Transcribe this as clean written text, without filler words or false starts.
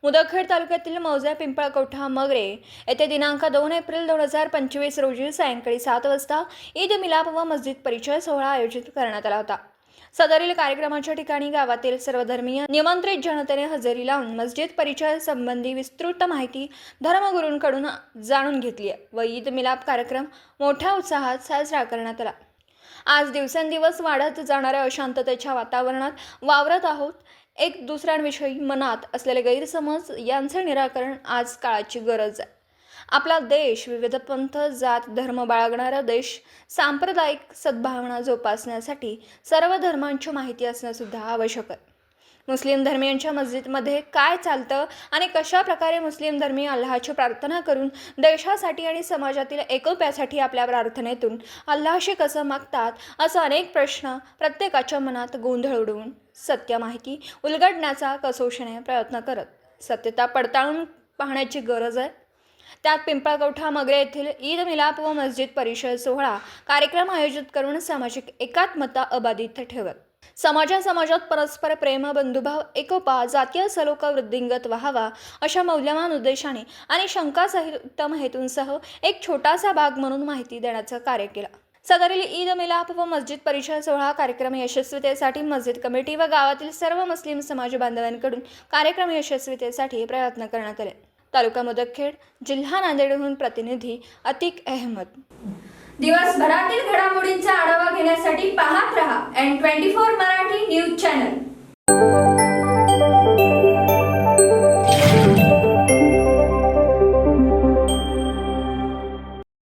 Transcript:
मुदखेड तालुक्यातील मौजे पिंपळकवठा मगरे येथे दिनांक 2 एप्रिल 2025 रोजी सायंकाळी 7 वाजता ईद मिलाप व मस्जिद परिचय सोहळा आयोजित करण्यात आला होता। सदरील कार्यक्रमाच्या ठिकाणी गावातील सर्वधर्मीय निमंत्रित जनतेने हजेरी लावून मस्जिद परिचय संबंधी विस्तृत माहिती धर्मगुरूंकडून जाणून घेतली व ईद मिलाप कार्यक्रम मोठ्या उत्साहात साजरा करण्यात आला। आज दिवसेंदिवस वाढत जाणाऱ्या अशांततेच्या वातावरणात वावरत आहोत। एक दुसऱ्यांविषयी मनात असलेले गैरसमज यांचे निराकरण आज काळाची गरज आहे। आपला देश विविध पंथ जात धर्म बाळगणारा देश, सांप्रदायिक सद्भावना जोपासण्यासाठी सर्व धर्मांची माहिती असणे सुद्धा आवश्यक आहे। मुस्लिम धर्मीयांच्या मस्जिदमध्ये काय चालतं आणि कशा प्रकारे मुस्लिम धर्मीय अल्लाहची प्रार्थना करून देशासाठी आणि समाजातील एकोप्यासाठी आपल्या प्रार्थनेतून अल्लाहशी कसं मागतात, असं अनेक प्रश्न प्रत्येकाच्या मनात गोंधळ उडवून सत्य माहिती उलगडण्याचा कसोशीने प्रयत्न करत सत्यता पडताळून पाहण्याची गरज आहे। त्यात पिंपळकवठा मगरे येथील ईद मिलाप व मस्जिद परिचय सोहळा कार्यक्रम आयोजित करून सामाजिक एकात्मता अबाधित ठेवत समाजात परस्पर प्रेम, बंधुभाव, एकोपा, जातीय सलोखा वृद्धिंगत व्हावा अशा मौल्यवान उद्देशाने आणि शंकासहित हेतूंसह एक छोटासा भाग म्हणून माहिती देण्याचं कार्य केलं। सदरील ईद मिलाप व मस्जिद परिचय सोहळा कार्यक्रम यशस्वीतेसाठी मस्जिद कमिटी व गावातील सर्व मुस्लिम समाज बांधवांकडून कार्यक्रम यशस्वीतेसाठी प्रयत्न करण्यात आले। तालुका मुदखेड, जिल्हा नांदेडहून प्रतिनिधी अतिक अहमद। दिवसभरातील घडामोडींचा आढावा घेण्यासाठी पाहत रहा N24 मराठी न्यूज चॅनल।